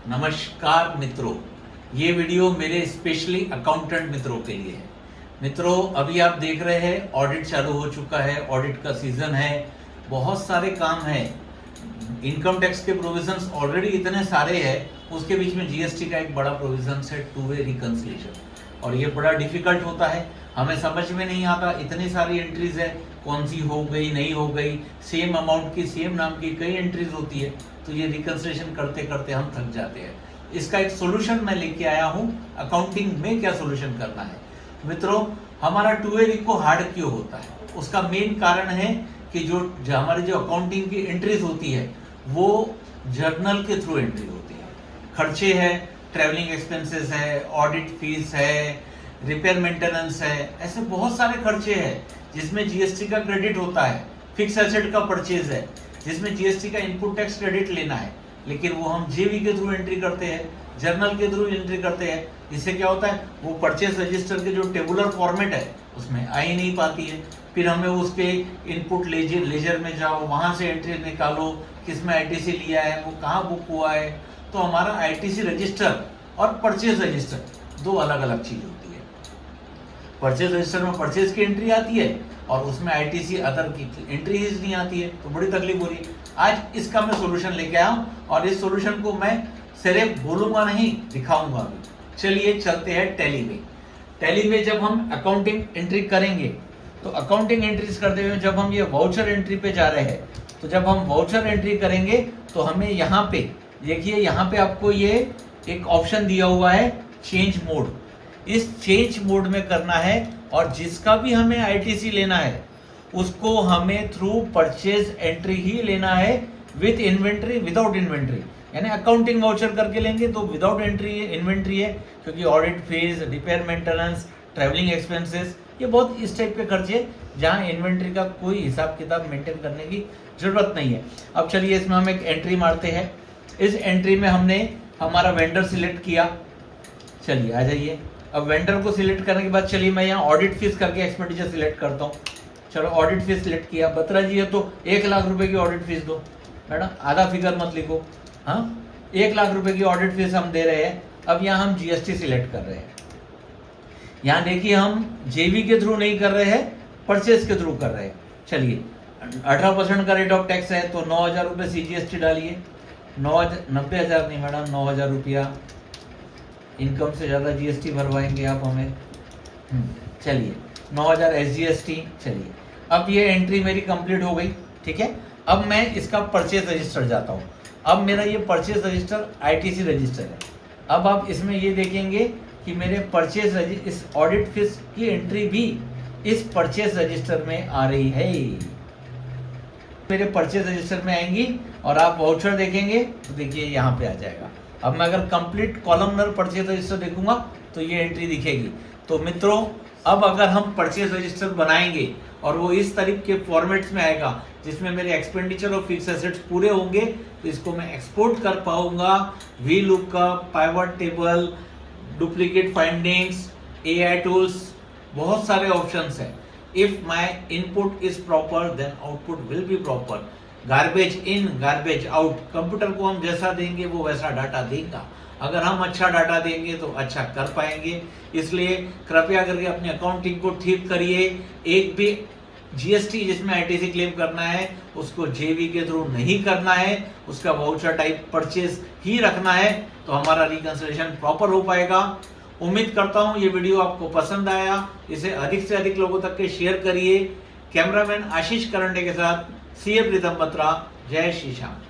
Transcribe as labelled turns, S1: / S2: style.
S1: नमस्कार मित्रों, ये वीडियो मेरे स्पेशली अकाउंटेंट मित्रों के लिए है। मित्रों, अभी आप देख रहे हैं ऑडिट चालू हो चुका है, ऑडिट का सीजन है, बहुत सारे काम है। इनकम टैक्स के प्रोविजंस ऑलरेडी इतने सारे हैं, उसके बीच में जीएसटी का एक बड़ा प्रोविजन है, टू वे रिकंसिलिएशन, और ये बड़ा डिफिकल्ट होता है। हमें समझ में नहीं आता, इतनी सारी एंट्रीज है, कौन सी हो गई नहीं हो गई, सेम अमाउंट की सेम नाम की कई एंट्रीज होती है, तो ये रिकंसिलिएशन करते करते हम थक जाते हैं। इसका एक सोल्यूशन मैं लेके आया हूँ। अकाउंटिंग में क्या सोल्यूशन करना है मित्रों, हमारा टू वे रिको हार्ड क्यों होता है? उसका मेन कारण है कि जो हमारी जो अकाउंटिंग की एंट्रीज होती है वो जर्नल के थ्रू एंट्री होती है। खर्चे है, ट्रैवलिंग एक्सपेंसेस है, ऑडिट फीस है, रिपेयर मेंटेनेंस है, ऐसे बहुत सारे खर्चे हैं जिसमें जीएसटी का क्रेडिट होता है। फिक्स एसेट का परचेज है जिसमें जीएसटी का इनपुट टैक्स क्रेडिट लेना है, लेकिन वो हम जेवी के थ्रू एंट्री करते हैं, जर्नल के थ्रू एंट्री करते हैं। इससे क्या होता है, वो परचेज रजिस्टर के जो टेबुलर फॉर्मेट है उसमें आ ही नहीं पाती है। फिर हमें उसके इनपुट लेजर में जाओ, वहां से एंट्री निकालो, किसमें आईटीसी लिया है, वो कहाँ बुक हुआ है। तो हमारा आईटीसी रजिस्टर और परचेज रजिस्टर दो अलग अलग चीज होती है। परचेज रजिस्टर में परचेज की एंट्री आती है और उसमें आईटीसी अदर की एंट्री ही नहीं आती है, तो बड़ी तकलीफ हो रही है। आज इसका मैं सोल्यूशन लेके आया हूँ और इस सोल्यूशन को मैं सिर्फ बोलूंगा नहीं, दिखाऊंगा भी। चलिए चलते हैं टैली में। टैली में जब हम अकाउंटिंग एंट्री करेंगे तो अकाउंटिंग एंट्रीज करते हुए जब हम ये वाउचर एंट्री पे जा रहे हैं, तो जब हम वाउचर एंट्री करेंगे तो हमें यहाँ पे देखिए, यहाँ पे आपको ये एक ऑप्शन दिया हुआ है चेंज मोड। इस चेंज मोड में करना है और जिसका भी हमें आईटीसी लेना है उसको हमें थ्रू परचेज एंट्री ही लेना है, विद इन्वेंट्री विदाउट इन्वेंट्री। यानी अकाउंटिंग वाउचर करके लेंगे तो विदाउट एंट्री इन्वेंट्री है, क्योंकि audit fees, repair maintenance, travelling expenses, ये बहुत इस टाइप के खर्चे जहाँ इन्वेंट्री का कोई हिसाब किताब मेंटेन करने की जरूरत नहीं है। अब चलिए इसमें हम एक एंट्री मारते हैं। इस एंट्री में हमने हमारा वेंडर सिलेक्ट किया। चलिए आ जाइए। अब वेंडर को सिलेक्ट करने के बाद चलिए मैं यहाँ ऑडिट फीस करके एक्सपेंडिचर सिलेक्ट करता हूँ। चलो ऑडिट फीस सिलेक्ट किया। बत्रा जी है तो 1,00,000 रुपए की ऑडिट फीस दो। मैडम आधा फिगर मत लिखो, हाँ 1,00,000 रुपए की ऑडिट फीस हम दे रहे हैं। अब यहाँ हम जीएसटी सिलेक्ट कर रहे हैं। यहाँ देखिए हम जेवी के थ्रू नहीं कर रहे हैं, परचेज के थ्रू कर रहे हैं। चलिए 18% का रेट ऑफ टैक्स है तो 9,000 रुपये सीजीएसटी डालिए। 90,000 नहीं मैडम, 9,000 रुपया। इनकम से ज़्यादा जीएसटी भरवाएंगे आप हमें। चलिए 9,000 एसजीएसटी। चलिए अब ये एंट्री मेरी कंप्लीट हो गई, ठीक है। अब मैं इसका परचेज रजिस्टर जाता हूँ। अब मेरा ये परचेज रजिस्टर आईटीसी रजिस्टर है। अब आप इसमें ये देखेंगे कि मेरे परचेज इस ऑडिट फीस की एंट्री भी इस परचेज रजिस्टर में आ रही है, मेरे परचेज रजिस्टर में आएंगी। और आप वाउचर देखेंगे तो देखिए यहाँ पे आ जाएगा। अब मैं अगर कंप्लीट कॉलमनर परचेज रजिस्टर देखूंगा तो ये एंट्री दिखेगी। तो मित्रों, अब अगर हम परचेज रजिस्टर बनाएंगे और वो इस तरीके के फॉर्मेट्स में आएगा जिसमें मेरे एक्सपेंडिचर और फिक्स एसेट्स पूरे होंगे, तो इसको मैं एक्सपोर्ट कर पाऊंगा। VLOOKUP, pivot table, duplicate findings, AI tools, बहुत सारे ऑप्शंस हैं। If my input is proper then output will be proper. Garbage in garbage out, computer को हम जैसा देंगे वो वैसा डाटा देगा। अगर हम अच्छा डाटा देंगे तो अच्छा कर पाएंगे। इसलिए कृपया करके अपनी अकाउंटिंग को ठीक करिए। एक भी जीएसटी जिसमें आईटीसी क्लेम करना है उसको जेवी के थ्रू नहीं करना है, उसका वाउचर टाइप परचेज ही रखना है, तो हमारा रिकंसिलिएशन प्रॉपर हो पाएगा। उम्मीद करता हूँ ये वीडियो आपको पसंद आया। इसे अधिक से अधिक लोगों तक के शेयर करिए। कैमरामैन आशीष करंडे के साथ सीए प्रीतम बत्रा। जय श्री श्याम।